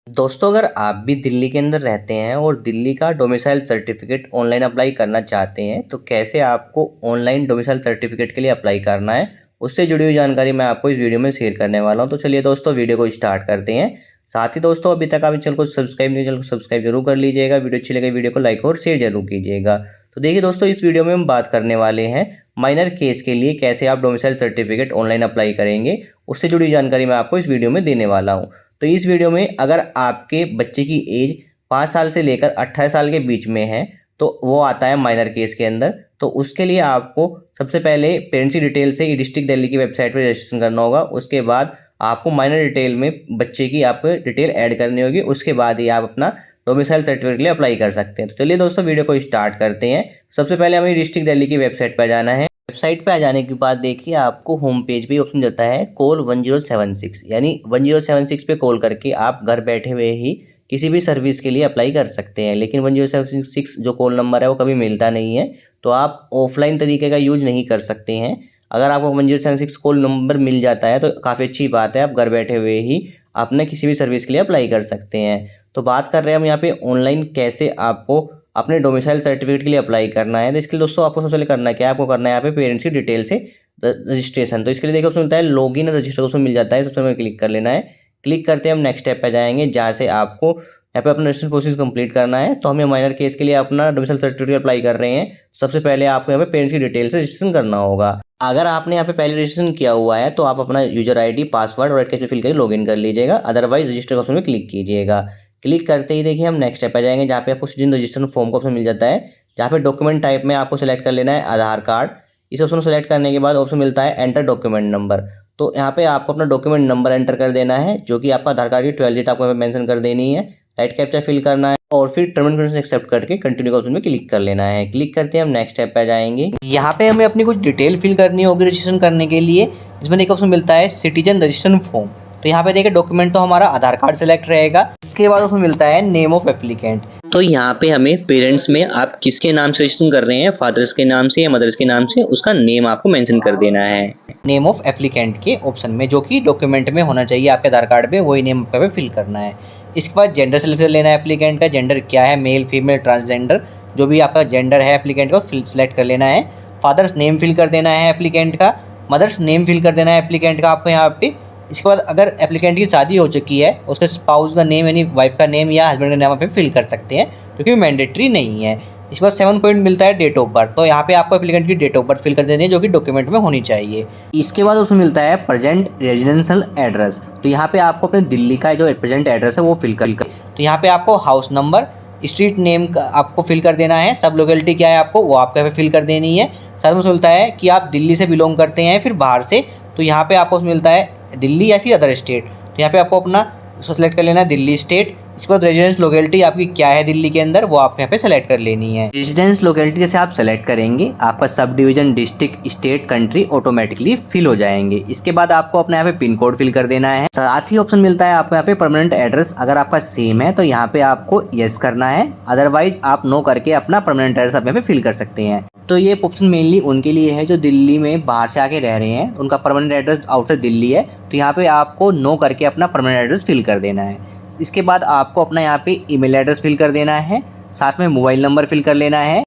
दोस्तों, अगर आप भी दिल्ली के अंदर रहते हैं और दिल्ली का डोमिसाइल सर्टिफिकेट ऑनलाइन अप्लाई करना चाहते हैं, तो कैसे आपको ऑनलाइन डोमिसाइल सर्टिफिकेट के लिए अप्लाई करना है, उससे जुड़ी हुई जानकारी मैं आपको इस वीडियो में शेयर करने वाला हूं। तो चलिए दोस्तों, वीडियो को स्टार्ट करते हैं। साथ ही दोस्तों, अभी तक आप चैनल को सब्सक्राइब नहीं, चैनल को सब्सक्राइब जरूर कर लीजिएगा। वीडियो अच्छी लगे वीडियो को लाइक और शेयर जरूर कीजिएगा। तो देखिए दोस्तों, इस वीडियो में हम बात करने वाले हैं माइनर केस के लिए कैसे आप डोमिसाइल सर्टिफिकेट ऑनलाइन अप्लाई करेंगे, उससे जुड़ी जानकारी मैं आपको इस वीडियो में देने वाला हूँ। तो इस वीडियो में अगर आपके बच्चे की एज 5 साल से लेकर 18 साल के बीच में है, तो वो आता है माइनर केस के अंदर। तो उसके लिए आपको सबसे पहले पेरेंट्स की डिटेल से ई डिस्ट्रिक्ट दिल्ली की वेबसाइट पर रजिस्ट्रेशन करना होगा। उसके बाद आपको माइनर डिटेल में बच्चे की आपको डिटेल ऐड करनी होगी। उसके बाद ही आप अपना डोमिसाइल सर्टिफिकेट के लिए अप्लाई कर सकते हैं। तो चलिए दोस्तों, वीडियो को स्टार्ट करते हैं। सबसे पहले हमें डिस्ट्रिक्ट दिल्ली की वेबसाइट पर जाना है। वेबसाइट पे आ जाने के बाद देखिए आपको होम पेज पे ऑप्शन देता है कॉल 1076, यानी 1076 पे कॉल करके आप घर बैठे हुए ही किसी भी सर्विस के लिए अप्लाई कर सकते हैं। लेकिन 1076 जो कॉल नंबर है वो कभी मिलता नहीं है, तो आप ऑफलाइन तरीके का यूज नहीं कर सकते हैं। अगर आपको 1076 कॉल नंबर मिल जाता है तो काफ़ी अच्छी बात है, आप घर बैठे हुए ही अपने किसी भी सर्विस के लिए अप्लाई कर सकते हैं। तो बात कर रहे हैं हम यहाँ पे ऑनलाइन कैसे आपको अपने डोमिसाइल सर्टिफिकेट के लिए अप्लाई करना है। तो इसके लिए दोस्तों आपको सबसे पहले करना क्या है, आपको करना है यहाँ पे पेरेंट्स की डिटेल से रजिस्ट्रेशन। तो इसके लिए देखिए ऑप्शन मिलता है लॉगिन और रजिस्टर, उसमें मिल जाता है। सबसे पहले क्लिक कर लेना है। क्लिक करते हैं हम नेक्स्ट स्टेप पे जाएंगे, जहाँ से आपको यहाँ पे अपना रजिस्ट्रेशन प्रोसेस कंप्लीट करना है। तो हमें माइनर केस के लिए अपना डोमिसाइल सर्टिफिकेट अप्लाई कर रहे हैं। सबसे पहले आपको यहाँ पे पेरेंट्स की डिटेल से रजिस्ट्रेशन करना होगा। अगर आपने यहाँ पे पहले रजिस्ट्रेशन किया हुआ है तो आप अपना यूजर ID, पासवर्ड और एड कैश फिल करके लॉगिन कर लीजिएगा। अदरवाइज रजिस्टर ऑप्शन में क्लिक कीजिएगा। क्लिक करते ही देखिए हम नेक्स्ट स्टेप पे जाएंगे, जहाँ पे आपको सिटीजन रजिस्ट्रेशन फॉर्म का ऑप्शन मिल जाता है। जहाँ पे डॉक्यूमेंट टाइप में आपको सेलेक्ट कर लेना है आधार कार्ड। इस ऑप्शन को सेलेक्ट करने के बाद ऑप्शन मिलता है एंटर डॉक्यूमेंट नंबर। तो यहाँ पे आपको अपना डॉक्यूमेंट नंबर एंटर कर देना है, जो कि आपका आधार कार्ड की 12 डिजिट आपको मेंशन कर देनी है। राइट कैप्चा फिल करना है और फिर टर्म एंड कंडीशन एक्सेप्ट करके कंटिन्यू का ऑप्शन में क्लिक कर लेना है। क्लिक करते हैं हम नेक्स्ट स्टेप पे जाएंगे। यहाँ पे हमें अपनी कुछ डिटेल फिल करनी होगी रजिस्ट्रेशन करने के लिए। इसमें एक ऑप्शन मिलता है सिटीजन रजिस्ट्रेशन फॉर्म। तो यहाँ पे देखिए डॉक्यूमेंट तो हमारा आधार कार्ड सेलेक्ट रहेगा। इसके बाद उसमें मिलता है नेम ऑफ एप्लीकेंट। तो यहाँ पे हमें पेरेंट्स में आप किसके नाम से रजिस्ट्रेशन कर रहे हैं, फादर्स के नाम से या मदर्स के नाम से, उसका नेम आपको मेंशन कर देना है नेम ऑफ एप्लीकेंट के ऑप्शन में, जो कि डॉक्यूमेंट में होना चाहिए आपके आधार कार्ड पे, वही नेम पे फिल करना है। इसके बाद जेंडर सेलेक्ट कर लेना है एप्लीकेंट का। जेंडर क्या है, मेल फीमेल ट्रांसजेंडर, जो भी आपका जेंडर है एप्लीकेंट का सिलेक्ट कर लेना है। फादर्स नेम फिल कर देना है एप्लीकेंट का। मदर्स नेम फिल कर देना है एप्लीकेंट का आपको यहाँ पे। इसके बाद अगर एप्लीकेंट की शादी हो चुकी है, उसके स्पाउस का नेम यानी वाइफ का नेम या हस्बैंड का नाम पे फिल कर सकते हैं, क्योंकि मैंडेटरी नहीं है। इसके बाद 7 पॉइंट मिलता है डेट ऑफ बर्थ। तो यहाँ पे आपको एप्लीकेंट की डेट ऑफ बर्थ फिल कर देनी है, जो कि डॉक्यूमेंट में होनी चाहिए। इसके बाद उसमें मिलता है प्रेजेंट रेजिडेंशियल एड्रेस। तो यहाँ पे आपको अपने दिल्ली का जो प्रेजेंट एड्रेस है वो फिल कर। तो यहाँ पे आपको हाउस नंबर, स्ट्रीट नेम का आपको फिल कर देना है। सब लोकेलिटी क्या है आपको वो आपको फिल कर देनी है। साथ में मिलता है कि आप दिल्ली से बिलोंग करते हैं फिर बाहर से, तो यहाँ पे आपको मिलता है दिल्ली या फिर अदर स्टेट। तो यहाँ पे आपको अपना सेलेक्ट कर लेना है दिल्ली स्टेट। इसके बाद रेजिडेंस लोकेलिटी आपकी क्या है दिल्ली के अंदर, वो आपको यहाँ पे सेलेक्ट कर लेनी है। रेजिडेंस लोकेलिटी जैसे आप सेलेक्ट करेंगे, आपका subdivision, district, state, country automatically fill हो जाएंगे। इसके बाद आपको अपने यहाँ पे पिन कोड फिल कर देना है। साथ ही ऑप्शन मिलता है आपको यहाँ पे परमानेंट एड्रेस। अगर आपका सेम है तो यहाँ पे आपको यस करना है, अदरवाइज आप नो करके अपना परमानेंट एड्रेस आप यहाँ पे फिल कर सकते हैं। तो ये ऑप्शन मेनली उनके लिए है जो दिल्ली में बाहर से आके रह रहे हैं, उनका परमानेंट एड्रेस आउटसाइड दिल्ली है, तो यहाँ पे आपको नो करके अपना परमानेंट एड्रेस फिल कर देना है। इसके बाद आपको अपना यहाँ पे ईमेल एड्रेस फिल कर देना है, साथ में मोबाइल नंबर फिल कर लेना है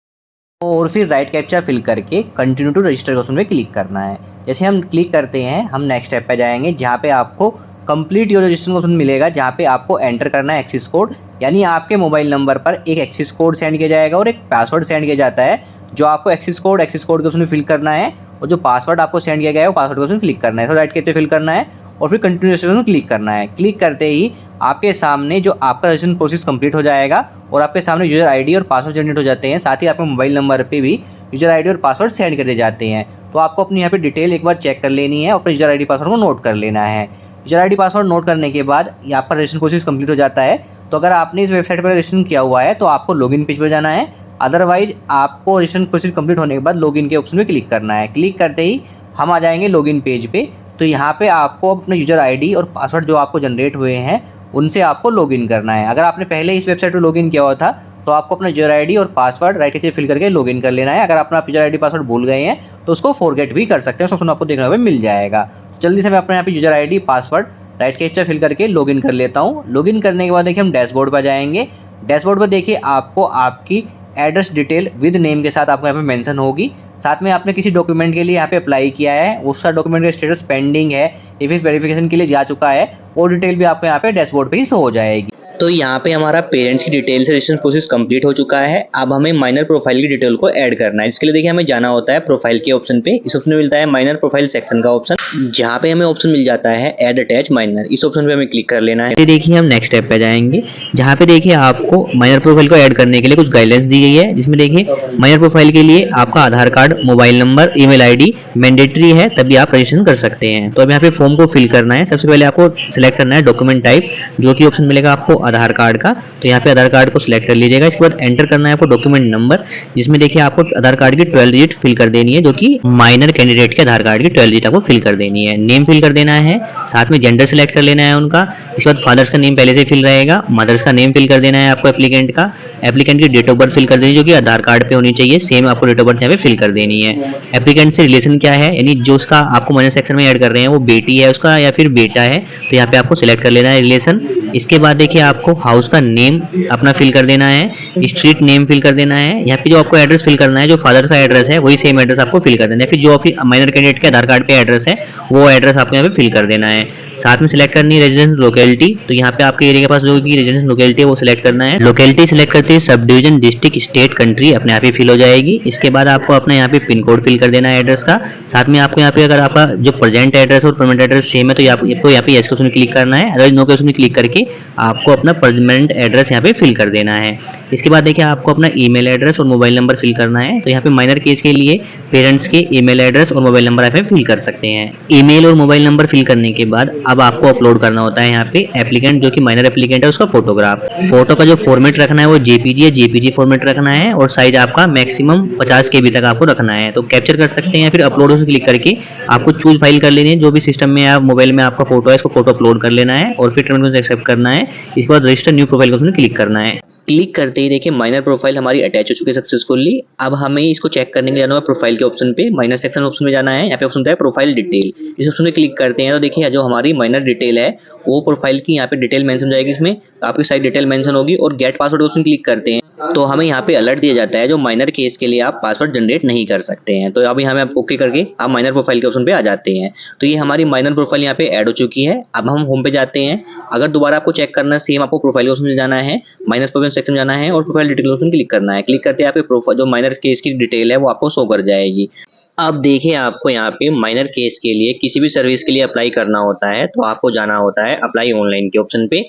और फिर राइट कैप्चा फिल करके कंटिन्यू टू रजिस्टर के ऑप्शन में क्लिक करना है। जैसे हम क्लिक करते हैं हम नेक्स्ट स्टेप पे जाएंगे, जहाँ पे आपको कंप्लीट योर रजिस्ट्रेशन ऑप्शन मिलेगा, जहाँ पे आपको एंटर करना है एक्सेस कोड, यानी आपके मोबाइल नंबर पर एक एक्सेस कोड सेंड किया जाएगा और एक पासवर्ड सेंड किया जाता है, जो आपको एक्सेस कोड के ऑप्शन में फिल करना है और जो पासवर्ड आपको सेंड किया गया है वो पासवर्ड के ऑप्शन में क्लिक करना है। तो राइट कैप्चा फिल करना है और फिर कंटिन्यू रजिस्ट्रेशन क्लिक करना है। क्लिक करते ही आपके सामने जो आपका रजिस्ट्रेशन प्रोसेस कंप्लीट हो जाएगा और आपके सामने यूजर ID और पासवर्ड जनरेट हो जाते हैं। साथ ही आपके मोबाइल नंबर पे भी यूजर ID और पासवर्ड सेंड कर दिए जाते हैं। तो आपको अपनी यहाँ पे डिटेल एक बार चेक कर लेनी है और अपने यूजर ID पासवर्ड को नोट कर लेना है। यूजर ID पासवर्ड नोट करने के बाद आपका रजिस्ट्रेशन प्रोसेस कंप्लीट हो जाता है। तो अगर आपने इस वेबसाइट पर रजिस्ट्रेशन किया हुआ है तो आपको लॉगिन पेज पर जाना है, अदरवाइज आपको रजिस्ट्रेशन प्रोसेस कंप्लीट होने के बाद लॉगिन के ऑप्शन में क्लिक करना है। क्लिक करते ही हम आ जाएंगे लॉगिन पेज पे। तो यहाँ पे आपको अपने यूजर ID और पासवर्ड जो आपको जनरेट हुए हैं उनसे आपको लॉगिन करना है। अगर आपने पहले इस वेबसाइट पर लॉगिन किया हुआ था तो आपको अपना यूजर ID और पासवर्ड राइट कैसे फिल करके लॉगिन कर लेना है। अगर अपना यूजर ID पासवर्ड भूल गए हैं तो उसको फॉरगेट भी कर सकते हैं, ऑप्शन आपको देखने में मिल जाएगा। जल्दी से मैं अपने यहाँ पे user ID password write captcha fill करके लॉगिन कर लेता हूँ। लॉगिन करने के बाद देखिए हम डैशबोर्ड पर जाएंगे। डैशबोर्ड पर देखिए आपको आपकी एड्रेस डिटेल विद नेम के साथ आपको यहाँ पे मेंशन होगी। साथ में आपने किसी डॉक्यूमेंट के लिए यहाँ पे अप्लाई किया है, उसका डॉक्यूमेंट का स्टेटस पेंडिंग है या फिर वेरिफिकेशन के लिए जा चुका है, वो डिटेल भी आपको यहाँ पे डैशबोर्ड पे ही शो हो जाएगी। तो यहाँ पे हमारा पेरेंट्स की डिटेल से रजिस्ट्रेशन प्रोसेस कंप्लीट हो चुका है। अब हमें माइनर प्रोफाइल की डिटेल को ऐड करना है। इसके लिए देखिए हमें जाना होता है प्रोफाइल के ऑप्शन पे। इस ऑप्शन में मिलता है माइनर प्रोफाइल सेक्शन का ऑप्शन, जहाँ पे हमें ऑप्शन मिल जाता है ऐड अटैच माइनर। इस ऑप्शन पे हमें क्लिक कर लेना है। देखिए हम नेक्स्ट स्टेप पे जाएंगे, जहाँ पे देखिए आपको माइनर प्रोफाइल को ऐड करने के लिए कुछ गाइडलाइंस दी गई है, जिसमें देखिए माइनर प्रोफाइल के लिए आपका Aadhaar card, mobile number, email ID mandatory है, तभी आप रजिस्ट्रेशन कर सकते हैं। तो अब यहाँ पे फॉर्म को फिल करना है। सबसे पहले आपको सिलेक्ट करना है डॉक्यूमेंट टाइप, जो कि ऑप्शन मिलेगा आपको आधार कार्ड का। तो यहाँ पे आधार कार्ड को सिलेक्ट कर लीजिएगा। इसके बाद एंटर करना है आपको डॉक्यूमेंट नंबर, जिसमें देखिए आपको आधार कार्ड की 12 डिजिट फिल कर देनी है, जो कि माइनर कैंडिडेट के आधार कार्ड की 12 डिजिट आपको फिल कर देनी है। नेम फिल कर देना है, साथ में जेंडर सिलेक्ट कर लेना है उनका। इसके बाद फादर्स का नेम पहले से फिल रहेगा, मदर्स का नेम फिल कर देना है आपको एप्लीकेंट का। एप्लीकेंट की डेट ऑफ बर्थ फिल कर देनी है, जो कि आधार कार्ड पे होनी चाहिए। सेम आपको डेट ऑफ बर्थ यहाँ पे फिल कर देनी है। एप्लीकेंट से रिलेशन क्या है, यानी जो उसका आपको माइनर सेक्शन में ऐड कर रहे हैं वो बेटी है उसका या फिर बेटा है, तो यहाँ पे आपको सिलेक्ट कर लेना है रिलेशन। इसके बाद देखिए आपको हाउस का नेम अपना फिल कर देना है, स्ट्रीट नेम फिल कर देना है। यहाँ पे जो आपको एड्रेस फिल करना है, जो फादर का एड्रेस है वही सेम एड्रेस आपको फिल कर देना है। फिर जो माइनर कैंडिडेट के आधार कार्ड पे एड्रेस है वो एड्रेस आपको यहाँ पे फिल कर देना है। साथ में सिलेक्ट करनी है रेजिडेंस लोकेलिटी, तो यहाँ पे आपके एरिया के पास जो की रेजिडेंस लोकेलिटी है वो सिलेक्ट करना है। लोकेलिटी सिलेक्ट करते ही sub division, district, state, country अपने आप ही फिल हो जाएगी। इसके बाद आपको अपना यहाँ पे पिन कोड फिल कर देना है एड्रेस का। साथ में आपको यहाँ पे अगर आपका जो प्रेजेंट एड्रेस और परमानेंट एड्रेस सेम है तो आपको यहाँ पे यस के ऑप्शन क्लिक करना है, अदरवाइज नो के ऑप्शन क्लिक करके आपको अपना परमानेंट एड्रेस यहाँ पे फिल कर देना है। इसके बाद देखिए आपको अपना ईमेल एड्रेस और मोबाइल नंबर फिल करना है। तो यहाँ पे माइनर केस के लिए पेरेंट्स के ईमेल एड्रेस और मोबाइल नंबर आप फिल कर सकते हैं। ईमेल और मोबाइल नंबर फिल करने के बाद अब आपको अपलोड करना होता है यहाँ पे एप्लीकेंट, जो कि माइनर एप्लीकेंट है, उसका फोटोग्राफ। फोटो का जो फॉर्मेट रखना है वो जेपीजी है, जेपीजी फॉर्मेट रखना है और साइज आपका मैक्सिमम 50 केबी तक आपको रखना है। तो कैप्चर कर सकते हैं, फिर अपलोड पर क्लिक करके आपको चूज फाइल कर लेनी है। जो भी सिस्टम में आप मोबाइल में आपका फोटो है, इसको फोटो अपलोड कर लेना है और फिर टर्मिनल को एक्सेप्ट करना है। इसके बाद रजिस्टर न्यू प्रोफाइल को क्लिक करना है। क्लिक करते ही देखिए माइनर प्रोफाइल हमारी अटैच हो चुकी है सक्सेसफुली। अब हमें इसको चेक करने के लिए जाना है प्रोफाइल के ऑप्शन पे, माइनर सेक्शन ऑप्शन में जाना है। यहाँ पे ऑप्शन है प्रोफाइल डिटेल, इस ऑप्शन में क्लिक करते हैं तो देखिए जो हमारी माइनर डिटेल है वो प्रोफाइल की यहाँ पे डिटेल मेंशन हो जाएगी। इसमें आपकी सारी डिटेल मेंशन होगी और गेट पासवर्ड ऑप्शन क्लिक करते हैं तो हमें यहाँ पे अलर्ट दिया जाता है जो माइनर केस के लिए आप पासवर्ड जनरेट नहीं कर सकते हैं। तो अभी हमें ओके करके आप माइनर प्रोफाइल के ऑप्शन पे आ जाते हैं। तो ये हमारी माइनर प्रोफाइल यहाँ पे ऐड हो चुकी है। अब हम होम पे जाते हैं। अगर दोबारा आपको चेक करना है, सेम आपको प्रोफाइल ऑप्शन में जाना है, माइनर प्रोफाइल सेक्शन में जाना है और प्रोफाइल डिटेल ऑप्शन क्लिक करना है। क्लिक करते हैं आपके प्रोफाइल जो माइनर केस की डिटेल है वो आपको शो कर जाएगी। अब देखिए आपको यहाँ पे माइनर केस के लिए किसी भी सर्विस के लिए अप्लाई करना होता है तो आपको जाना होता है अप्लाई ऑनलाइन के ऑप्शन पे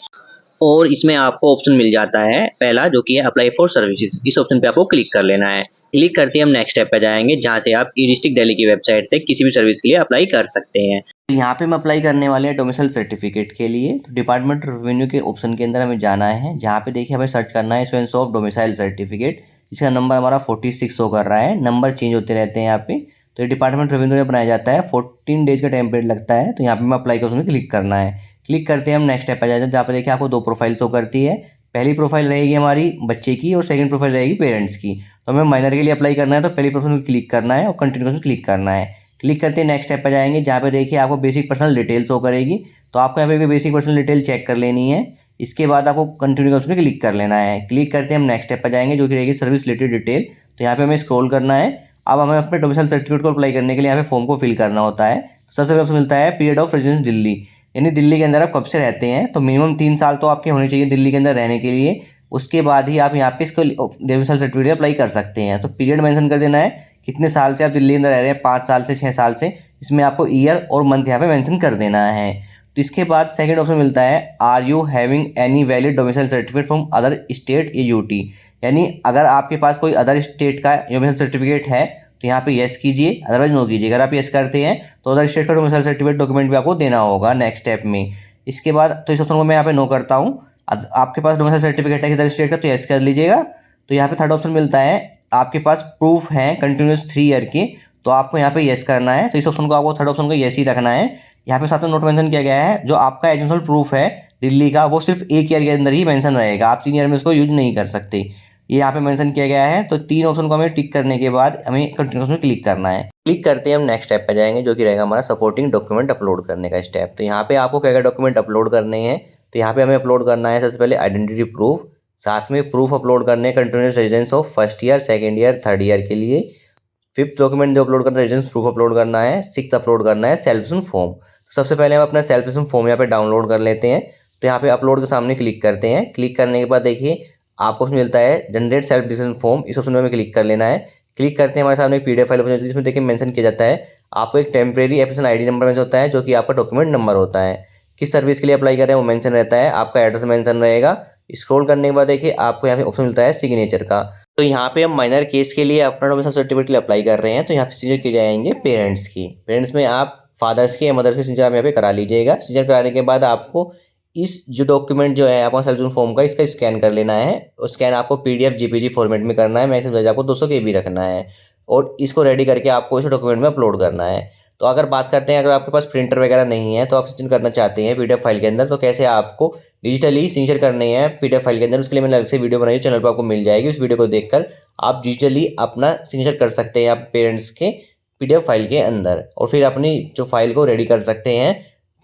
और इसमें आपको ऑप्शन मिल जाता है पहला जो कि है अप्लाई फॉर सर्विसेज। इस ऑप्शन पे आपको क्लिक कर लेना है। क्लिक करते ही हम नेक्स्ट स्टेप पे जाएंगे, जहाँ से आप ई डिस्ट्रिक्ट दिल्ली की वेबसाइट से किसी भी सर्विस के लिए अप्लाई कर सकते हैं। तो यहाँ पे हम अप्लाई करने वाले हैं डोमिसाइल सर्टिफिकेट के लिए। तो डिपार्टमेंट रेवेन्यू के ऑप्शन के अंदर हमें जाना है, जहाँ पे देखिए हमें सर्च करना है इशुएंस ऑफ डोमिसाइल सर्टिफिकेट। इसका नंबर हमारा 46 शो कर रहा है। नंबर चेंज होते रहते हैं यहाँ पे। तो ये डिपार्टमेंट रेवेन्यू में बनाया जाता है, 14 डेज का टाइम पीरियड लगता है। तो यहाँ पे हमें अप्लाई का उसमें क्लिक करना है। क्लिक करते हैं हम नेक्स्ट स्टेप पर जाते हैं, जहाँ पे देखिए आपको 2 प्रोफाइल शो करती है। पहली प्रोफाइल रहेगी हमारी बच्चे की और सेकंड प्रोफाइल रहेगी पेरेंट्स की। तो हमें माइनर के लिए अप्लाई करना है तो पहली प्रोफाइल में क्लिक करना है और कंटिन्यू में क्लिक करना है। क्लिक करते हैं नेक्स्ट स्टेप पर जाएंगे, जहाँ पे देखिए आपको बेसिक पर्सनल डिटेल शो करेगी। तो आपको यहाँ पे बेसिक पर्सनल डिटेल चेक कर लेनी है। इसके बाद आपको कंटिन्यू का उसमें क्लिक कर लेना है। क्लिक करते हैं हम नेक्स्ट स्टेप पर जाएंगे, जो कि रहेगी सर्विस रिलेटेड डिटेल। तो यहाँ पे हमें स्क्रॉल करना है। अब हमें अपने डोमिसाइल सर्टिफिकेट को अप्लाई करने के लिए यहाँ पे फॉर्म को फिल करना होता है। सबसे पहले मिलता है पीरियड ऑफ रेजिडेंस दिल्ली, यानी दिल्ली के अंदर आप कब से रहते हैं। तो मिनिमम 3 साल तो आपके होने चाहिए दिल्ली के अंदर रहने के लिए। उसके बाद ही आप यहाँ पे इसको डोमिसाइल सर्टिफिकेट अप्लाई कर सकते हैं। तो पीरियड मेंशन कर देना है, कितने साल से आप दिल्ली के अंदर रह रहे हैं, 5 साल से 6 साल से। इसमें आपको ईयर और मंथ यहाँ पे मेंशन कर देना है। तो इसके बाद सेकंड ऑप्शन मिलता है are you having any valid domicile certificate from other state या यूटी, यानी अगर आपके पास कोई अदर स्टेट का डोमिसाइल सर्टिफिकेट है तो यहाँ पे यस कीजिए, अदरवाइज नो कीजिए। अगर आप यस करते हैं तो अदर स्टेट का डोमिसाइल सर्टिफिकेट डॉक्यूमेंट भी आपको देना होगा नेक्स्ट स्टेप में। इसके बाद तो इस ऑप्शन को मैं यहाँ पे नो करता हूँ। आपके पास डोमिसाइल सर्टिफिकेट है किधर स्टेट का तो यस कर लीजिएगा। तो यहाँ पे थर्ड ऑप्शन मिलता है आपके पास प्रूफ है कंटिन्यूस 3 ईयर के, तो आपको यहाँ पे यस करना है। तो इस ऑप्शन को आपको थर्ड ऑप्शन को यस ही रखना है। यहाँ पे साथ में नोट मेंशन किया गया है जो आपका एजेंशियल प्रूफ है दिल्ली का वो सिर्फ 1 ईयर के अंदर ही मेंशन रहेगा, आप 3 ईयर में उसको यूज नहीं कर सकते। ये यहाँ पे मेंशन किया गया है। तो 3 ऑप्शन को हमें टिक करने के बाद हमें कंटिन्यूस में क्लिक करना है। क्लिक करते हैं हम नेक्स्ट स्टेप पे जाएंगे, जो कि रहेगा हमारा सपोर्टिंग डॉक्यूमेंट अपलोड करने का स्टेप। तो यहाँ पे आपको क्या क्या डॉक्यूमेंट अपलोड करने हैं, तो यहाँ पे हमें अपलोड करना है सबसे पहले आइडेंटिटी प्रूफ, साथ में प्रूफ अपलोड करने हैं continuous residence of first year, second year, third year के लिए। फिफ्थ डॉक्यूमेंट जो अपलोड करना है रेजिडेंस प्रूफ अपलोड करना है। सिक्स अपलोड करना है सेल्फ फॉर्म। तो सबसे पहले हम अपना सेल्फ फॉर्म यहाँ पे डाउनलोड कर लेते हैं। तो यहाँ पे अपलोड के सामने क्लिक करते हैं। क्लिक करने के बाद देखिए आपको उसमें मिलता है जनरेट सेल्फ डिसीजन फॉर्म, इस ऑप्शन में हमें क्लिक कर लेना है। क्लिक करते हैं, हमारे सामने एक पीडीएफ फाइल ओपन होती है जिसमें देखिए मेंशन किया जाता है आपको एक temporary application ID number mention होता है, जो कि आपका डॉक्यूमेंट नंबर होता है। किस सर्विस के लिए अप्लाई कर रहे हैं वो मेंशन रहता है, आपका एड्रेस मेंशन रहेगा। स्क्रॉल करने के बाद देखिए आपको यहाँ पे ऑप्शन मिलता है सिग्नेचर का। तो यहाँ पे हम माइनर केस के लिए अपना डोमिसाइल सर्टिफिकेट के लिए अप्लाई कर रहे हैं। तो यहाँ पे सिग्नेचर किए जाएंगे पेरेंट्स की। पेरेंट्स में आप फादर्स के या मदर्स के सिग्नेचर आप यहाँ पे करा लीजिएगा। सिग्नेचर कराने के बाद आपको इस जो डॉक्यूमेंट जो है आपका सेल्फ फॉर्म का, इसका स्कैन कर लेना है। और स्कैन आपको पीडीएफ जेपीजी फॉर्मेट में करना है। मैक्सिमम साइज आपको 200 KB रखना है और इसको रेडी करके आपको इस डॉक्यूमेंट में अपलोड करना है। तो अगर बात करते हैं, अगर आपके पास प्रिंटर वगैरह नहीं है तो आप सिग्नेचर करना चाहते हैं पीडीएफ फाइल के अंदर, तो कैसे आपको डिजिटली सिग्नेचर करने हैं पीडीएफ फाइल के अंदर, उसके लिए मैंने अलग से वीडियो बनाई है, चैनल पर आपको मिल जाएगी। उस वीडियो को देखकर आप डिजिटली अपना सिग्नेचर कर सकते हैं आप पेरेंट्स के पीडीएफ फाइल के अंदर, और फिर अपनी जो फाइल को रेडी कर सकते हैं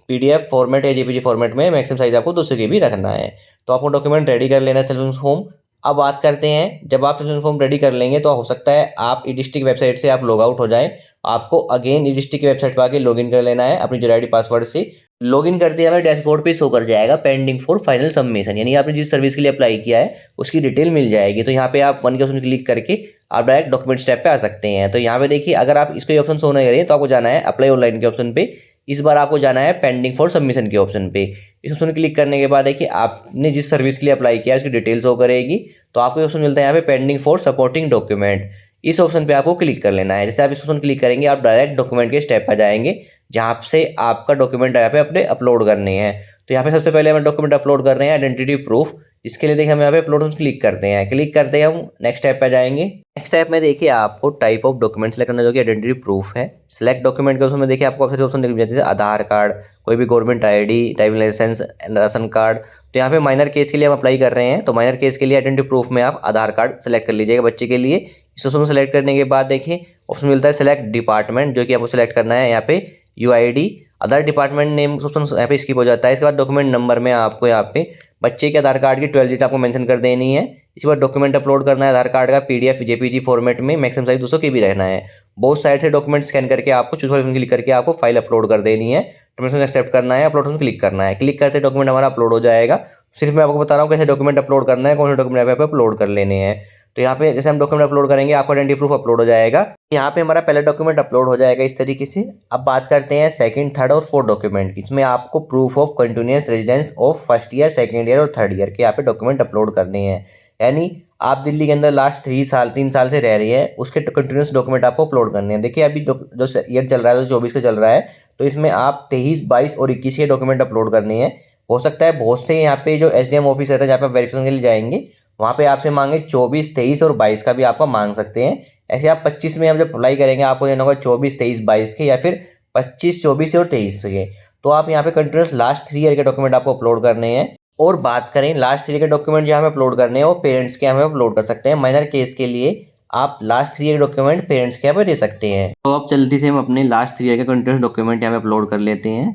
पीडीएफ फॉर्मेट या जेपीजी फॉर्मेट में। मैक्सिमम साइज आपको 200 KB रखना है। तो आपको डॉक्यूमेंट रेडी कर लेना है सेल्फ फॉर्म। अब बात करते हैं, जब आप सेल्फ फॉर्म रेडी कर लेंगे तो हो सकता है आप ई डिस्ट्रिक्ट वेबसाइट से आप लॉग आउट हो जाए। आपको अगेन ई डिस्ट्रिक्ट की वेबसाइट पर आके लॉगिन कर लेना है अपनी यूआईडी पासवर्ड से। लॉगिन करते ही हमें डैशबोर्ड पे शो कर जाएगा पेंडिंग फॉर फाइनल सबमिशन, यानी आपने जिस सर्विस के लिए अप्लाई किया है उसकी डिटेल मिल जाएगी। तो यहाँ पे आप वन के ऑप्शन क्लिक करके आप डायरेक्ट डॉक्यूमेंट स्टेप पे आ सकते हैं। तो यहाँ पे देखिए अगर आप इस पे ऑप्शन शो नहीं करें तो आपको जाना है अप्लाई ऑनलाइन के ऑप्शन पे। इस बार आपको जाना है पेंडिंग फॉर सबमिशन के ऑप्शन पे। इस ऑप्शन क्लिक करने के बाद देखिए आपने जिस सर्विस के लिए अप्लाई किया है उसकी डिटेल शो करेगी। तो आपको ऑप्शन मिलता है यहाँ पे पेंडिंग फॉर सपोर्टिंग डॉक्यूमेंट, इस ऑप्शन पे आपको क्लिक कर लेना है। जैसे आप इस ऑप्शन क्लिक करेंगे आप डायरेक्ट डॉक्यूमेंट के स्टेप पर जाएंगे जहाँ से आपका डॉक्यूमेंट यहाँ पे अपने अपलोड करने हैं। तो यहाँ पे सबसे पहले हम डॉक्यूमेंट अपलोड कर रहे हैं आइडेंटिटी प्रूफ, जिसके लिए देखिए हम यहाँ पे अपलोड क्लिक करते हैं। क्लिक करते ही हम नेक्स्ट स्टेप पे जाएंगे। नेक्स्ट स्टेप में देखिए आपको टाइप ऑफ डॉक्यूमेंट सेलेक्ट करना, जो कि आइडेंटिटी प्रूफ है। सिलेक्ट डॉक्यूमेंट के उसमें देखिए आपको ऑप्शन दिख जाते हैं आधार कार्ड, कोई भी government ID, driving licence, ration card. तो यहाँ पे माइनर केस के लिए हम अप्लाई कर रहे हैं। तो माइनर केस के लिए आइडेंटिटी प्रूफ में आप आधार कार्ड सेलेक्ट कर लीजिएगा बच्चे के लिए। इस ऑप्शन सेलेक्ट करने के बाद देखिए ऑप्शन मिलता है सेलेक्ट डिपार्टमेंट, जो कि आपको सेलेक्ट करना है यहाँ पे UID. Other department name option यहाँ पे स्किप हो जाता है। इसके बाद डॉक्यूमेंट नंबर में आपको यहाँ पे बच्चे के आधार कार्ड की 12 डिजिट आपको मेंशन कर देनी है। इसके बाद डॉक्यूमेंट अपलोड करना है आधार कार्ड का पीडीएफ जेपीजी फॉर्मेट में, मैक्सिमम साइज 200 KB रहना है। बहुत साइड से डॉक्यूमेंट स्कैन करके आपको चूज वाले क्लिक करके आपको फाइल अपलोड कर देनी है। डॉक्यूमेंट एक्सेप्ट करना है, अपलोड क्लिक करना है। क्लिक करते डॉक्यूमेंट हमारा अपलोड हो जाएगा। सिर्फ मैं आपको बता रहा हूँ कैसे डॉक्यूमेंट अपलोड करना है, कौन से डॉक्यूमेंट यहाँ पे अपलोड कर लेने हैं। तो यहाँ पे जैसे हम डॉक्यूमेंट अपलोड करेंगे आपका आइडेंटिटी प्रूफ अपलोड हो जाएगा। यहाँ पे हमारा पहला डॉक्यूमेंट अपलोड हो जाएगा इस तरीके से। अब बात करते हैं सेकंड, थर्ड और फोर्थ डॉक्यूमेंट की। इसमें आपको proof of continuous residence of first year, second year और थर्ड ईयर के यहाँ पे डॉक्यूमेंट अपलोड करने हैं। यानी आप दिल्ली के अंदर लास्ट 3 साल से रह रही है, उसके कंटिन्यूस डॉक्यूमेंट आपको अपलोड करने हैं। देखिए अभी जो ईयर चल रहा है 2024 का चल रहा है, तो इसमें आप 23, 22 और 21 के डॉक्यूमेंट अपलोड करने हैं। हो सकता है बहुत से यहाँ पे जो एसडीएम ऑफिस रहता है जहाँ पे वेरिफिकेशन के लिए जाएंगे वहाँ पे आपसे मांगे 24, 23 और 22 का भी आपको मांग सकते हैं। ऐसे आप 25 में हम जब अप्लाई करेंगे आपको देना होगा 24, 23, 22 के, या फिर 25, 24 और 23 के। तो आप यहाँ पे कंटिन्यूस लास्ट 3 ईयर के डॉक्यूमेंट आपको अपलोड करने हैं। और बात करें लास्ट 3 ईयर के डॉक्यूमेंट जो हमें अपलोड करने हैं वो पेरेंट्स के हमें अपलोड कर सकते हैं। माइनर केस के लिए आप लास्ट 3 ईयर डॉक्यूमेंट पेरेंट्स के यहाँ पे दे सकते हैं। तो अब जल्दी से हम अपने लास्ट 3 ईयर के कंटिन्यूस डॉक्यूमेंट यहाँ पे अपलोड कर लेते हैं।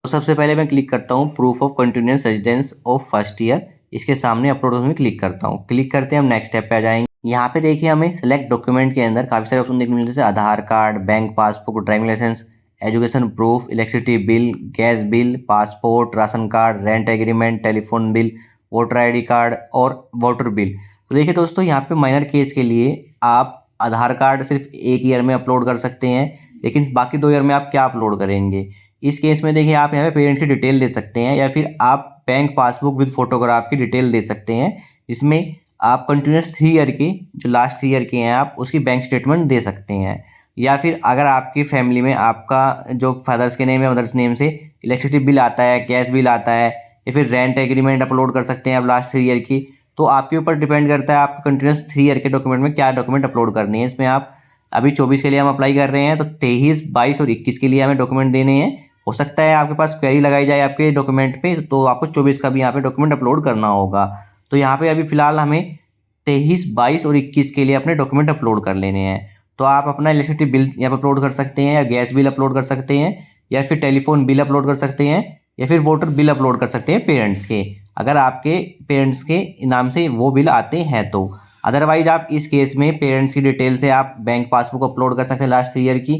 तो सबसे पहले मैं क्लिक करता हूँ proof of continuous residence of first year, इसके सामने अपलोड में क्लिक करता हूँ। क्लिक करते हैं हम नेक्स्ट स्टेप पे आ जाएंगे। यहाँ पे देखिए हमें सेलेक्ट डॉक्यूमेंट के अंदर काफ़ी सारे ऑप्शन देखने मिलते हैं, जैसे Aadhaar card, bank passbook, driving licence, education proof, electricity bill, gas bill, passport, ration card, rent agreement, telephone bill, voter ID card और वोटर बिल। तो देखिए दोस्तों यहाँ पे माइनर केस के लिए आप आधार कार्ड सिर्फ 1 ईयर में अपलोड कर सकते हैं, लेकिन बाकी 2 ईयर में आप क्या अपलोड करेंगे। इस केस में देखिए आप यहाँ पे पेरेंट्स की डिटेल दे सकते हैं, या फिर आप बैंक पासबुक विद फोटोग्राफ की डिटेल दे सकते हैं। इसमें आप कंटिन्यूस 3 ईयर की जो लास्ट 3 ईयर के हैं आप उसकी बैंक स्टेटमेंट दे सकते हैं। या फिर अगर आपकी फैमिली में आपका जो फादर्स के नेम है मदर्स नेम से इलेक्ट्रिसिटी बिल आता है, गैस बिल आता है, या फिर रेंट एग्रीमेंट अपलोड कर सकते हैं आप लास्ट 3 ईयर की। तो आपके ऊपर डिपेंड करता है आप कंटिन्यूस 3 ईयर के डॉक्यूमेंट में क्या डॉक्यूमेंट अपलोड करने हैं। इसमें आप अभी 24 के लिए हम अप्लाई कर रहे हैं, तो 23, 22 और 21 के लिए हमें डॉक्यूमेंट देने हैं। हो सकता है आपके पास क्वेरी लगाई जाए आपके डॉक्यूमेंट पे, तो आपको 24 का भी यहाँ पे डॉक्यूमेंट अपलोड करना होगा। तो यहाँ पे अभी फिलहाल हमें 23, 22 और 21 के लिए अपने डॉक्यूमेंट अपलोड कर लेने हैं। तो आप अपना इलेक्ट्रिसिटी बिल यहाँ पर अपलोड कर सकते हैं, या गैस बिल अपलोड कर सकते हैं, या फिर टेलीफोन बिल अपलोड कर सकते हैं, या फिर वोटर बिल अपलोड कर सकते हैं पेरेंट्स के, अगर आपके पेरेंट्स के नाम से वो बिल आते हैं तो। अदरवाइज आप इस केस में पेरेंट्स की डिटेल से आप बैंक पासबुक अपलोड कर सकते हैं लास्ट ईयर की,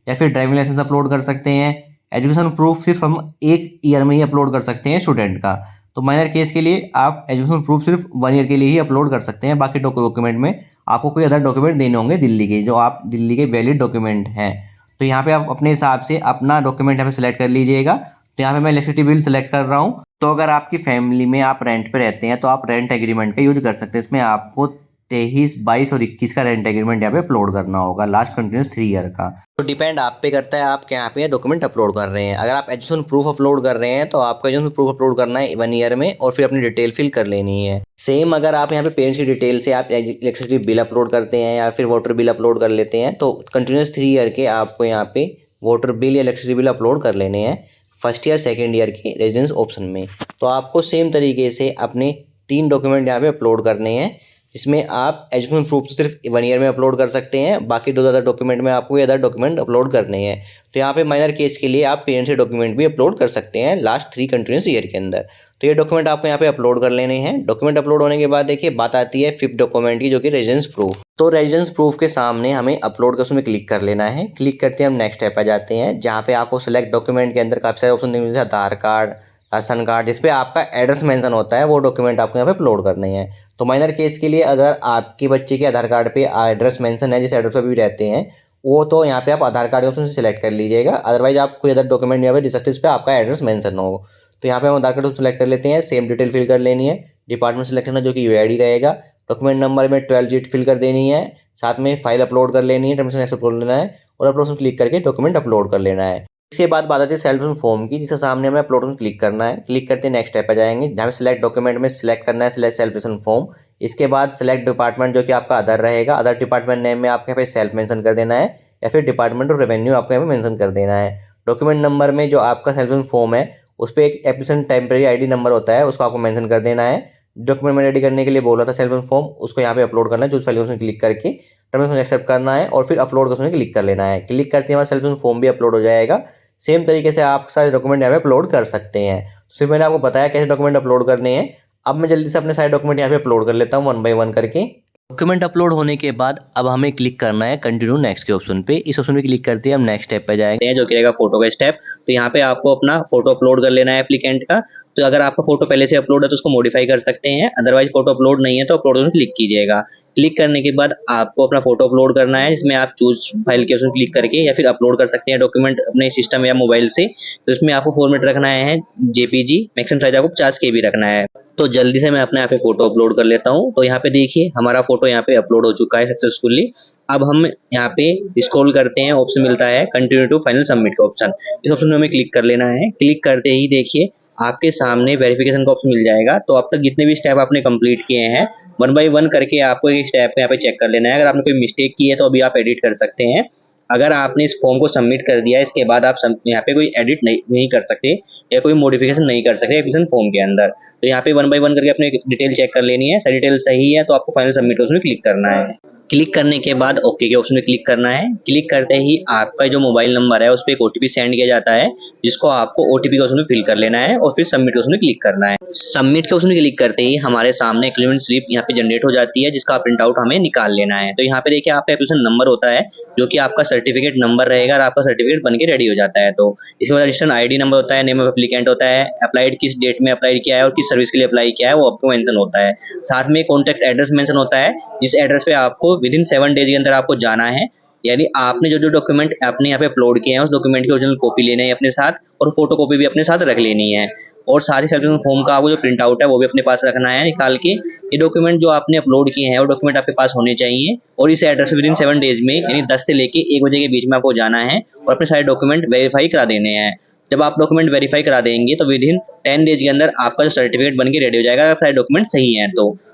या फिर ड्राइविंग लाइसेंस अपलोड कर सकते हैं। एजुकेशन प्रूफ सिर्फ हम 1 ईयर में ही अपलोड कर सकते हैं स्टूडेंट का। तो माइनर केस के लिए आप एजुकेशन प्रूफ सिर्फ 1 ईयर के लिए ही अपलोड कर सकते हैं। बाकी डॉक्यूमेंट में आपको कोई अदर डॉक्यूमेंट देने होंगे दिल्ली के, जो आप दिल्ली के वैलिड डॉक्यूमेंट हैं। तो यहाँ पे आप अपने हिसाब से अपना डॉक्यूमेंट यहाँ पे सिलेक्ट कर लीजिएगा। तो यहाँ पे मैं इलेक्ट्रिसिटी बिल सेलेक्ट कर रहा हूँ। तो अगर आपकी फैमिली में आप रेंट पे रहते हैं तो आप रेंट एग्रीमेंट का यूज कर सकते हैं। इसमें आपको 23, 22 और 21 का रेंट एग्रीमेंट यहाँ पे अपलोड करना होगा, लास्ट कंटिन्यूस 3 ईयर का। तो डिपेंड आप पे करता है आप यहाँ पे डॉक्यूमेंट अपलोड कर रहे हैं। अगर आप एजुकेशन प्रूफ अपलोड कर रहे हैं तो आपका एजुकेशन प्रूफ अपलोड करना है 1 ईयर में, और फिर अपनी डिटेल फिल कर लेनी है। सेम अगर आप यहाँ पे पेरेंट्स की डिटेल से आप इलेक्ट्रिसिटी बिल अपलोड करते हैं या फिर वाटर बिल अपलोड कर लेते हैं, तो कंटिन्यूस 3 ईयर के आपको यहाँ पे वाटर बिल या इलेक्ट्रिसिटी बिल अपलोड कर लेने हैं फर्स्ट ईयर सेकेंड ईयर के रेजिडेंस ऑप्शन में। तो आपको सेम तरीके से अपने 3 डॉक्यूमेंट यहाँ पे अपलोड करने हैं, जिसमें आप एजुकेशन प्रूफ तो सिर्फ 1 ईयर में अपलोड कर सकते हैं, बाकी 2 अदर डॉक्यूमेंट में आपको ये अदर डॉक्यूमेंट अपलोड करने हैं। तो यहाँ पे माइनर केस के लिए आप पेरेंट्स के डॉक्यूमेंट भी अपलोड कर सकते हैं लास्ट 3 कंटिन्यूस ईयर के अंदर। तो ये डॉक्यूमेंट आपको यहाँ पे अपलोड कर लेने हैं। डॉक्यूमेंट अपलोड होने के बाद देखिए बात आती है 5th डॉक्यूमेंट की, जो कि रेजिडेंस प्रूफ। तो रेजिडेंस प्रूफ के सामने हमें अपलोड का उसमें क्लिक कर लेना है। क्लिक करते हैं हम नेक्स्ट स्टेप आ जाते हैं, जहाँ पे आपको सिलेक्ट डॉक्यूमेंट के अंदर काफ़ी सारे ऑप्शन मिलते हैं, आधार कार्ड, राशन कार्ड, जिस पे आपका एड्रेस मेंशन होता है, वो डॉक्यूमेंट आपको यहाँ पे अपलोड करने हैं। तो माइनर केस के लिए अगर आपके बच्चे के आधार कार्ड पे एड्रेस मेंशन है, जिस एड्रेस पे भी रहते हैं वो, तो यहाँ पे आप आधार कार्ड ऑप्शन से सिलेक्ट कर लीजिएगा। अदरवाइज आप कोई अदर डॉक्यूमेंट यहाँ पे दे सकते हैं, इस पर आपका एड्रेस मेंशन हो। तो यहाँ पे हम आधार कार्ड सेलेक्ट कर लेते हैं। सेम डिटेल फिल कर लेनी है। डिपार्टमेंट सेलेक्ट करना, जो कि यूआईडी रहेगा। डॉक्यूमेंट नंबर में 12 डिजिट फिल कर देनी है। साथ में फाइल अपलोड कर लेनी है, टर्मिनेशन एक्सेप्ट कर लेना है, और अपलोड क्लिक करके डॉक्यूमेंट अपलोड कर लेना है। इसके बाद बात आती है सेल्फ फॉर्म की, जिसके सामने हमें अपलोड में क्लिक करना है। क्लिक करते हैं नेक्स्ट स्टेप पे जाएंगे, जहाँ पे सिलेक्ट डॉक्यूमेंट में सिलेक्ट करना है सिलेक्ट सेल्फ फॉर्म। इसके बाद सिलेक्ट डिपार्टमेंट, जो कि आपका अदर रहेगा। अदर डिपार्टमेंट नेम में आपके यहाँ पे सेल्फ मेंशन कर देना है, या फिर डिपार्टमेंट ऑफ रेवेन्यू आपको यहाँ पे मेंशन कर देना है। डॉक्यूमेंट नंबर में जो आपका सेल्फ फॉर्म है उस पर एक एप्लीकेशन टेम्परेरी आईडी नंबर होता है, उसको आपको मेंशन कर देना है। डॉक्यूमेंट में रेडी करने के लिए बोला था सेल्फ फॉर्म, उसको यहाँ पे अपलोड करना है। जो फाइल उसमें क्लिक करके टर्मिनेशन एक्सेप्ट करना है, और फिर अपलोड का उसमें क्लिक कर लेना है। क्लिक करते हैं हमारा सेल्फ फॉर्म भी अपलोड हो जाएगा। सेम तरीके से आप सारे डॉक्यूमेंट यहाँ पे अपलोड कर सकते हैं। तो सिर्फ मैंने आपको बताया कैसे डॉक्यूमेंट अपलोड करने हैं। अब मैं जल्दी से अपने सारे डॉक्यूमेंट यहाँ पे अपलोड कर लेता हूँ 1 बाय 1 करके। डॉक्यूमेंट अपलोड होने के बाद अब हमें क्लिक करना है कंटिन्यू नेक्स्ट के ऑप्शन पे। इस ऑप्शन पे क्लिक करते हैं हम नेक्स्ट स्टेप पे जाएंगे, जो कि रहेगा फोटो का स्टेप। तो यहाँ पे आपको अपना फोटो अपलोड कर लेना है एप्लीकेंट का। तो अगर आपका फोटो पहले से अपलोड है तो उसको मॉडिफाई कर सकते हैं, अदरवाइज फोटो अपलोड नहीं है तो अपलोड में क्लिक कीजिएगा। क्लिक करने के बाद आपको अपना फोटो अपलोड करना है, इसमें आप चूज फाइल के ऑप्शन क्लिक करके या फिर अपलोड कर सकते हैं डॉक्यूमेंट अपने सिस्टम या मोबाइल से। तो इसमें आपको फॉर्मेट रखना है जेपीजी, मैक्सिमम साइज आपको 50 KB रखना है। तो जल्दी से मैं अपने यहाँ पे फोटो अपलोड कर लेता हूँ। तो यहाँ पे देखिए हमारा फोटो यहाँ पे अपलोड हो चुका है सक्सेसफुली। अब हम यहाँ पे स्क्रॉल करते हैं, ऑप्शन मिलता है कंटिन्यू टू फाइनल सबमिट का ऑप्शन। इस ऑप्शन में हमें क्लिक कर लेना है। क्लिक करते ही देखिए आपके सामने वेरिफिकेशन का ऑप्शन मिल जाएगा। तो अब तक जितने भी स्टेप आपने कंप्लीट किए हैं 1 बाय 1 करके आपको एक स्टेप यहाँ पे चेक कर लेना है। अगर आपने कोई मिस्टेक की है तो अभी आप एडिट कर सकते हैं। अगर आपने इस फॉर्म को सबमिट कर दिया इसके बाद आप यहाँ पे कोई एडिट नहीं कर सकते या कोई मॉडिफिकेशन नहीं कर सकते एप्लीकेशन फॉर्म के अंदर। तो यहाँ पे 1 बाय 1 करके अपने डिटेल चेक कर लेनी है। सारी डिटेल सही है तो आपको फाइनल सबमिट उसमें क्लिक करना है। क्लिक करने के बाद ओके के ऑप्शन में क्लिक करना है। क्लिक करते ही आपका जो मोबाइल नंबर है उस पर एक ओटीपी सेंड किया जाता है, जिसको आपको ओटीपी के ऑप्शन में फिल कर लेना है और फिर सबमिट के ऑप्शन में क्लिक करना है। सबमिट के ऑप्शन में क्लिक करते ही हमारे सामने एग्रीमेंट स्लिप यहाँ पे जनरेट हो जाती है, जिसका प्रिंट आउट हमें निकाल लेना है। तो यहाँ पे देखिए आपका एप्लीकेशन नंबर होता है, जो कि आपका सर्टिफिकेट नंबर रहेगा और आपका सर्टिफिकेट बन के रेडी हो जाता है। तो इसमें रजिस्ट्रेशन आईडी नंबर होता है, नेम ऑफ एप्लीकेंट होता है, अप्लाइड किस डेट में अप्लाई किया है और किस सर्विस के लिए अप्लाई किया है वो आपको मेंशन होता है। साथ में कॉन्टैक्ट एड्रेस मेंशन होता है, जिस एड्रेस पे आपको विदिन 7 डेज के अंदर आपको जाना है। यानी आपने जो डॉक्यूमेंट अपने यहाँ पे अपलोड किए हैं उस डॉक्यूमेंट की ओरिजिनल कॉपी लेने हैं अपने साथ, और फोटो कॉपी भी अपने साथ रख लेनी है। और सारी सर्टिफिकेशन फॉर्म का आपको जो प्रिंट आउट है वो भी अपने पास रखना है निकाल के। ये डॉक्यूमेंट जो आपने अपलोड किए हैं वो डॉक्यूमेंट आपके पास होने चाहिए, और इस एड्रेस पे विदिन 7 डेज में यानी 10 से लेके 1 बजे के बीच में आपको जाना है और अपने सारे डॉक्यूमेंट वेरीफाई करा देने हैं। जब आप डॉक्यूमेंट वेरीफाई करा देंगे तो विदिन 10 डेज के अंदर आपका जो सर्टिफिकेट बन के रेडी हो जाएगा, अगर सारे डॉक्यूमेंट सही हैं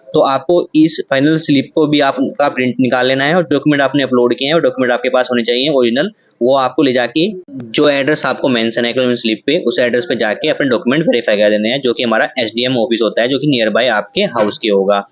तो आपको इस फाइनल स्लिप को भी आपका प्रिंट निकाल लेना है, और डॉक्यूमेंट आपने अपलोड किए हैं और डॉक्यूमेंट आपके पास होने चाहिए ओरिजिनल। वो आपको ले जाके जो एड्रेस आपको मेंशन है एग्रीमेंट स्लिप पे उस एड्रेस पे जाके अपने डॉक्यूमेंट वेरीफाई कर देने हैं, जो कि हमारा एसडीएम ऑफिस होता है, जो कि नियर बाय आपके हाउस के होगा।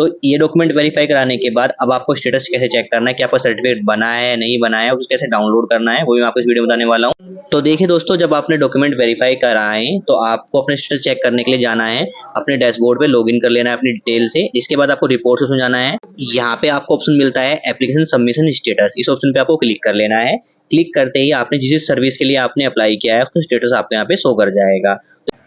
तो ये डॉक्यूमेंट वेरीफाई कराने के बाद अब आपको स्टेटस कैसे चेक करना है कि आपका सर्टिफिकेट बना है नहीं बना है, उसको कैसे डाउनलोड करना है वो भी मैं आपको इस वीडियो में बताने वाला हूँ। तो देखिए दोस्तों, जब आपने डॉक्यूमेंट वेरीफाई कराएं तो आपको अपने स्टेटस चेक करने के लिए जाना है, अपने डैशबोर्ड पे लॉगिन कर लेना है अपनी डिटेल से। इसके बाद आपको रिपोर्ट्स में जाना है। यहाँ पे आपको ऑप्शन मिलता है एप्लीकेशन सबमिशन स्टेटस, इस ऑप्शन पे आपको क्लिक कर लेना है। क्लिक करते ही आपने जिस सर्विस के लिए आपने अप्लाई किया है उसका स्टेटस आपको यहाँ पे शो कर जाएगा।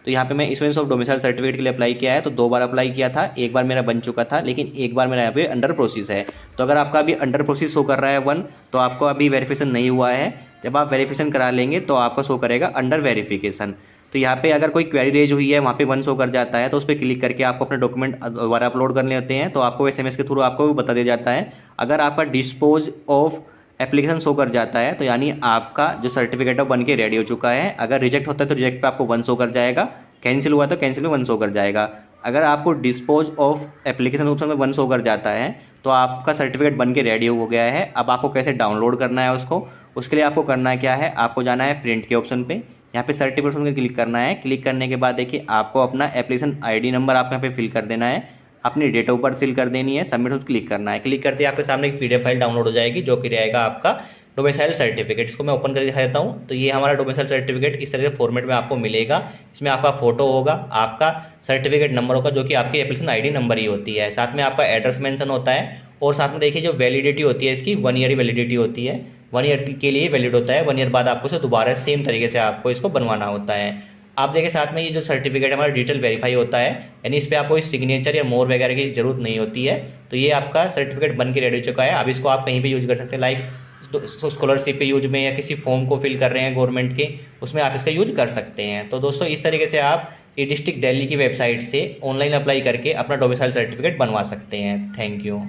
तो यहाँ पे मैं इशुएंस ऑफ डोमिसाइल सर्टिफिकेट के लिए अप्लाई किया है, तो 2 बार अप्लाई किया था, एक बार मेरा बन चुका था, लेकिन एक बार मेरा यहाँ पे अंडर प्रोसेस है। तो अगर आपका अभी अंडर प्रोसेस शो कर रहा है 1, तो आपको अभी वेरिफिकेशन नहीं हुआ है। जब आप वेरिफिकेशन करा लेंगे तो आपका शो करेगा अंडर वेरिफिकेशन। तो यहाँ पे अगर कोई क्वेरी रेज हुई है वहाँ पे 1 शो कर जाता है, तो उस पर क्लिक करके आपको अपने डॉक्यूमेंट दोबारा अपलोड करने होते हैं, तो आपको SMS के थ्रू आपको भी बता दिया जाता है। अगर आपका डिस्पोज ऑफ एप्लीकेशन शो कर जाता है तो यानी आपका जो सर्टिफिकेट है बन के रेडी हो चुका है। अगर रिजेक्ट होता है तो रिजेक्ट पे आपको 1 शो कर जाएगा, कैंसिल हुआ तो कैंसिल में 1 शो कर जाएगा। अगर आपको डिस्पोज ऑफ एप्लीकेशन ऑप्शन में 1 शो कर जाता है तो आपका सर्टिफिकेट बन के रेडी हो गया है। अब आपको कैसे डाउनलोड करना है उसको, उसके लिए आपको करना क्या है, आपको जाना है प्रिंट के ऑप्शन पे, यहाँ पे सर्टिफिकेट पर क्लिक करना है। क्लिक करने के बाद देखिए आपको अपना एप्लीकेशन ID नंबर आपको यहाँ पे फिल कर देना है, अपनी डेट ऑफ बर्थ फिल कर देनी है, सबमिट उस क्लिक करना है। क्लिक करते ही आपके सामने एक PDF फाइल डाउनलोड हो जाएगी जो कि रहेगा आपका डोमिसाइल सर्टिफिकेट। इसको मैं ओपन करके दिखा देता हूँ। तो ये हमारा डोमिसाइल सर्टिफिकेट इस तरह के फॉर्मेट में आपको मिलेगा। इसमें आपका फोटो होगा, आपका सर्टिफिकेट नंबर होगा जो कि आपकी एप्लीकेशन ID नंबर ही होती है, साथ में आपका एड्रेस मेंशन होता है, और साथ में देखिए जो वैलिडिटी होती है इसकी 1 ईयर ही वैलिडिटी होती है। 1 ईयर के लिए वैलिड होता है। 1 ईयर बाद आपको इसे दोबारा सेम तरीके से आपको इसको बनवाना होता है। आप देखिए साथ में ये जो सर्टिफिकेट हमारा डिजिटल वेरीफाई होता है, यानी इस पर आपको इस सिग्नेचर या मोर वगैरह की जरूरत नहीं होती है। तो ये आपका सर्टिफिकेट बन के रेडी हो चुका है। अब इसको आप कहीं पे यूज कर सकते हैं, लाइक स्कॉलरशिप पे यूज में, या किसी फॉर्म को फिल कर रहे हैं गवर्नमेंट के, उसमें आप इसका यूज कर सकते हैं। तो दोस्तों इस तरीके से आप ये डिस्ट्रिक्ट दिल्ली की वेबसाइट से ऑनलाइन अप्लाई करके अपना डोमिसाइल सर्टिफिकेट बनवा सकते हैं। Thank you.